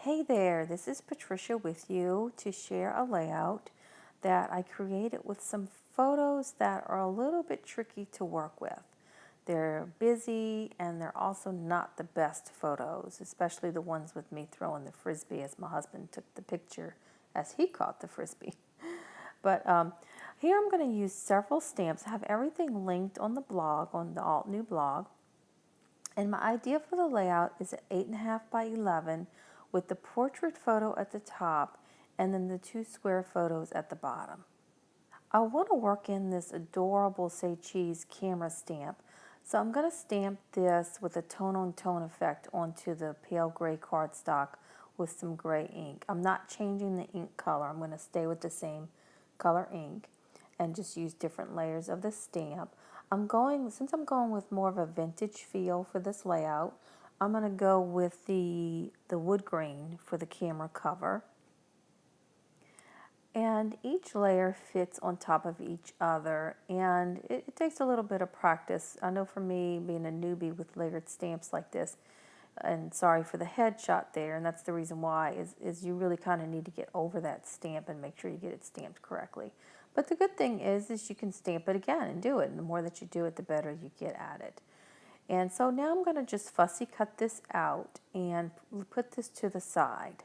Hey there, this is Patricia with you to share a layout that I created with some photos that are a little bit tricky to work with. They're busy and they're also not the best photos, especially the ones with me throwing the frisbee as my husband took the picture as he caught the frisbee. But here I'm going to use several stamps. I have everything linked on the blog, on the Alt New blog. And my idea for the layout is an 8.5 by 11 with the portrait photo at the top and then the two square photos at the bottom. I want to work in this adorable Say Cheese camera stamp. So I'm going to stamp this with a tone-on-tone effect onto the pale gray cardstock with some gray ink. I'm not changing the ink color. I'm going to stay with the same color ink and just use different layers of the stamp. Since I'm going with more of a vintage feel for this layout, I'm going to go with the wood grain for the camera cover. And each layer fits on top of each other, and it takes a little bit of practice. I know for me, being a newbie with layered stamps like this, and sorry for the headshot there, and that's the reason why, is you really kind of need to get over that stamp and make sure you get it stamped correctly. But the good thing is you can stamp it again and do it, and the more that you do it, the better you get at it. And so now I'm going to just fussy cut this out and put this to the side.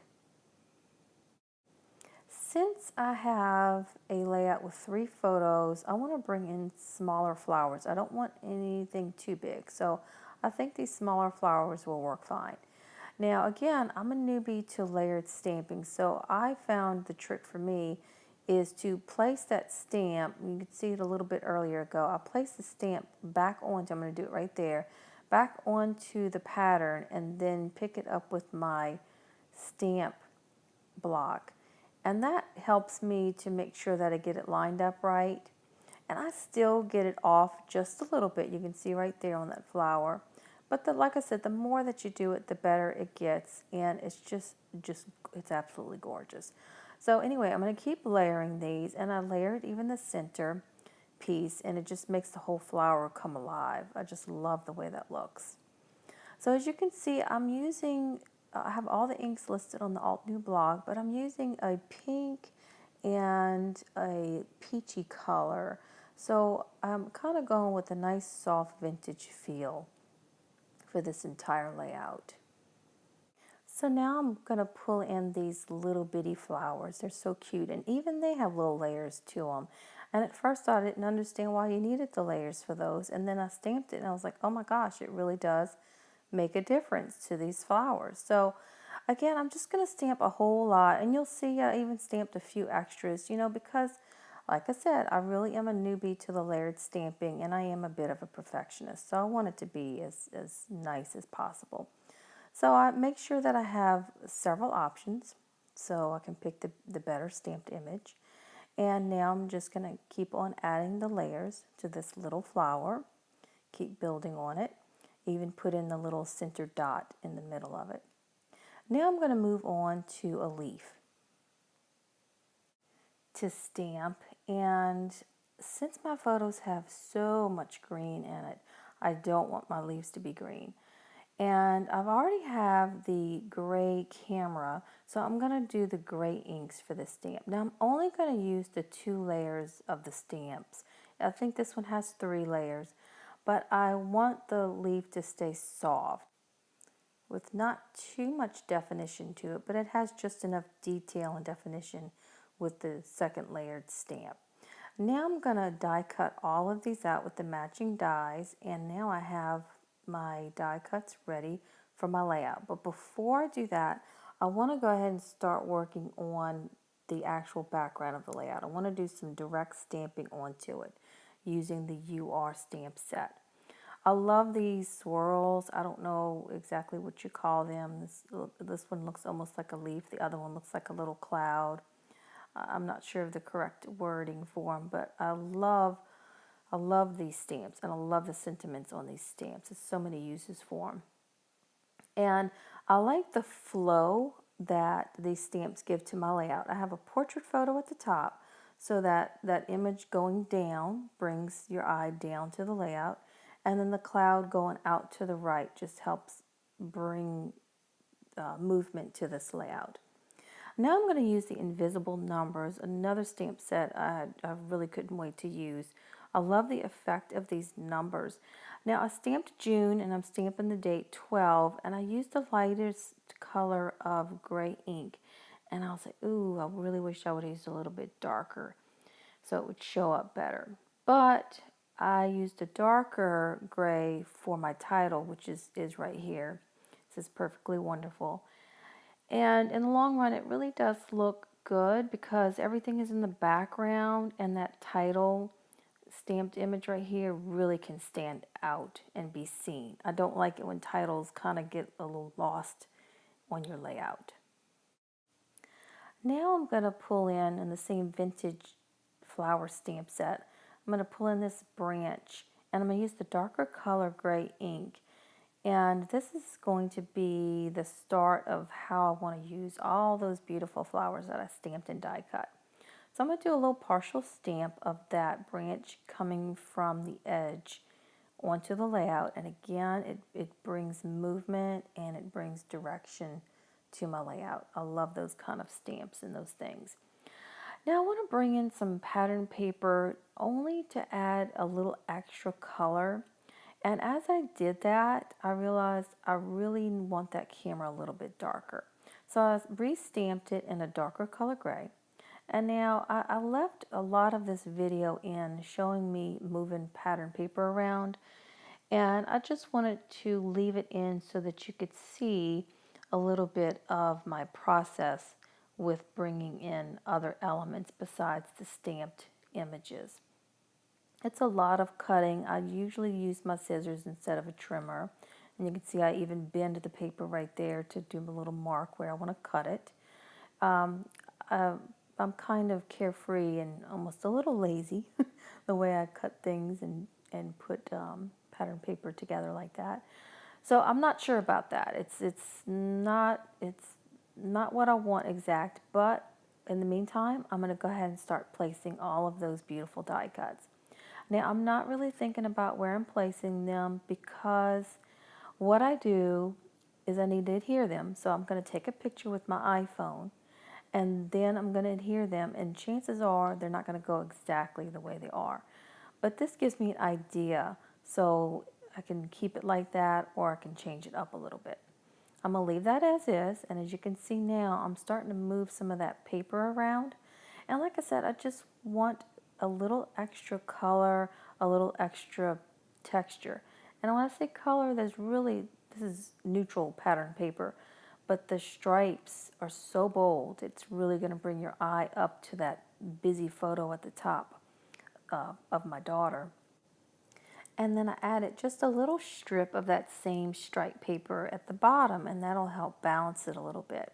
Since I have a layout with 3 photos, I want to bring in smaller flowers. I don't want anything too big, so I think these smaller flowers will work fine. Now again, I'm a newbie to layered stamping, so I found the trick for me is to place that stamp. You could see it a little bit earlier ago. I place the stamp back onto, I'm going to do it right there, back onto the pattern, and then pick it up with my stamp block. And that helps me to make sure that I get it lined up right. And I still get it off just a little bit. You can see right there on that flower. But like I said, the more that you do it, the better it gets. And it's it's absolutely gorgeous. So anyway, I'm going to keep layering these. And I layered even the center piece. And it just makes the whole flower come alive. I just love the way that looks. So as you can see, I have all the inks listed on the Alt New blog, but I'm using a pink and a peachy color. So I'm kind of going with a nice soft vintage feel for this entire layout. So now I'm going to pull in these little bitty flowers. They're so cute, and even they have little layers to them. And at first I didn't understand why you needed the layers for those. And then I stamped it and I was like, oh my gosh, it really does make a difference to these flowers. So again, I'm just going to stamp a whole lot, and you'll see I even stamped a few extras, because like I said, I really am a newbie to the layered stamping, and I am a bit of a perfectionist. So I want it to be as nice as possible. So I make sure that I have several options so I can pick the better stamped image. And now I'm just going to keep on adding the layers to this little flower. Keep building on it. Even put in the little center dot in the middle of it. Now I'm going to move on to a leaf to stamp. And since my photos have so much green in it, I don't want my leaves to be green. And I've already have the gray camera, so I'm going to do the gray inks for this stamp. Now I'm only going to use the 2 layers of the stamps. I think this one has 3 layers, but I want the leaf to stay soft with not too much definition to it, but it has just enough detail and definition with the second layered stamp. Now I'm going to die cut all of these out with the matching dies, and now I have my die cuts ready for my layout. But before I do that, I want to go ahead and start working on the actual background of the layout. I want to do some direct stamping onto it using the UR stamp set. I love these swirls. I don't know exactly what you call them. This one looks almost like a leaf. The other one looks like a little cloud. I'm not sure of the correct wording for them, but I love these stamps, and I love the sentiments on these stamps. There's so many uses for them. And I like the flow that these stamps give to my layout. I have a portrait photo at the top, so that image going down brings your eye down to the layout. And then the cloud going out to the right just helps bring movement to this layout. Now I'm going to use the invisible numbers, another stamp set I really couldn't wait to use. I love the effect of these numbers. Now I stamped June and I'm stamping the date 12, and I used the lightest color of gray ink. And I was like, ooh, I really wish I would have used a little bit darker so it would show up better. But I used a darker gray for my title, which is right here. This is Perfectly Wonderful. And in the long run, it really does look good because everything is in the background, and that title stamped image right here really can stand out and be seen. I don't like it when titles kind of get a little lost on your layout. Now I'm going to pull in the same vintage flower stamp set, I'm going to pull in this branch, and I'm going to use the darker color gray ink. And this is going to be the start of how I want to use all those beautiful flowers that I stamped and die cut. So I'm going to do a little partial stamp of that branch coming from the edge onto the layout. And again, it brings movement and it brings direction to my layout. I love those kind of stamps and those things. Now I want to bring in some pattern paper only to add a little extra color. And as I did that, I realized I really want that camera a little bit darker. So I re-stamped it in a darker color gray. And now I left a lot of this video in showing me moving pattern paper around. And I just wanted to leave it in so that you could see a little bit of my process with bringing in other elements besides the stamped images. It's a lot of cutting. I usually use my scissors instead of a trimmer. And you can see I even bend the paper right there to do a little mark where I want to cut it. I'm kind of carefree and almost a little lazy the way I cut things and put pattern paper together like that. So I'm not sure about that. It's not what I want exact, but in the meantime, I'm going to go ahead and start placing all of those beautiful die cuts. Now, I'm not really thinking about where I'm placing them because what I do is I need to adhere them. So I'm going to take a picture with my iPhone and then I'm going to adhere them, and chances are they're not going to go exactly the way they are. But this gives me an idea, so I can keep it like that or I can change it up a little bit. I'm going to leave that as is, and as you can see now, I'm starting to move some of that paper around. And like I said, I just want a little extra color, a little extra texture. And when I say color, this is neutral pattern paper, but the stripes are so bold, it's really going to bring your eye up to that busy photo at the top of my daughter. And then I added just a little strip of that same stripe paper at the bottom, and that'll help balance it a little bit.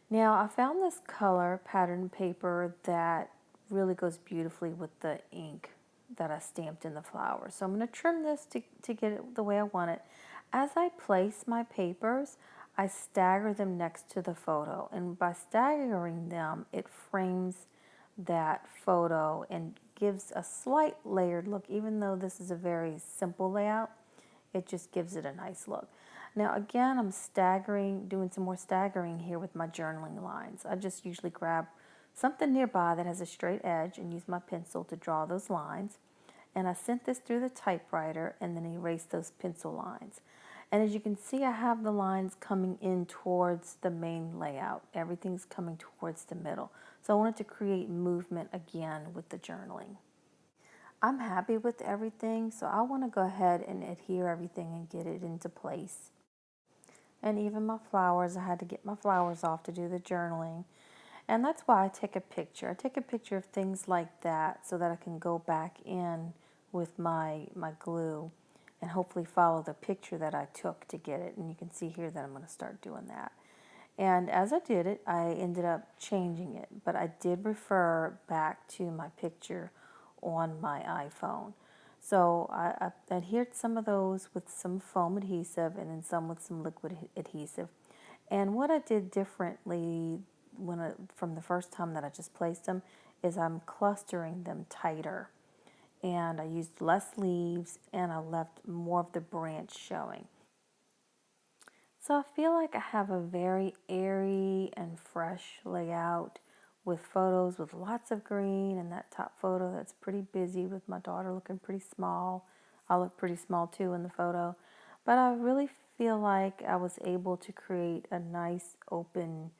Now I found this color pattern paper that really goes beautifully with the ink that I stamped in the flower. So I'm going to trim this to get it the way I want it. As I place my papers, I stagger them next to the photo, and by staggering them, it frames that photo and gives a slight layered look. Even though this is a very simple layout, it just gives it a nice look. Now again, I'm doing some more staggering here with my journaling lines. I just usually grab something nearby that has a straight edge and use my pencil to draw those lines. And I sent this through the typewriter and then erase those pencil lines. And as you can see, I have the lines coming in towards the main layout. Everything's coming towards the middle. So I wanted to create movement again with the journaling. I'm happy with everything, so I want to go ahead and adhere everything and get it into place. And even my flowers, I had to get my flowers off to do the journaling. And that's why I take a picture. I take a picture of things like that so that I can go back in with my glue and hopefully follow the picture that I took to get it. And you can see here that I'm going to start doing that. And as I did it, I ended up changing it. But I did refer back to my picture on my iPhone. So I adhered some of those with some foam adhesive and then some with some liquid adhesive. And what I did differently from the first time that I just placed them is I'm clustering them tighter. And I used less leaves and I left more of the branch showing. So I feel like I have a very airy and fresh layout with photos with lots of green, and that top photo that's pretty busy with my daughter looking pretty small. I look pretty small too in the photo. But I really feel like I was able to create a nice, open,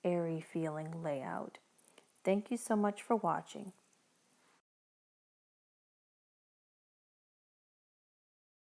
airy feeling layout. Thank you so much for watching.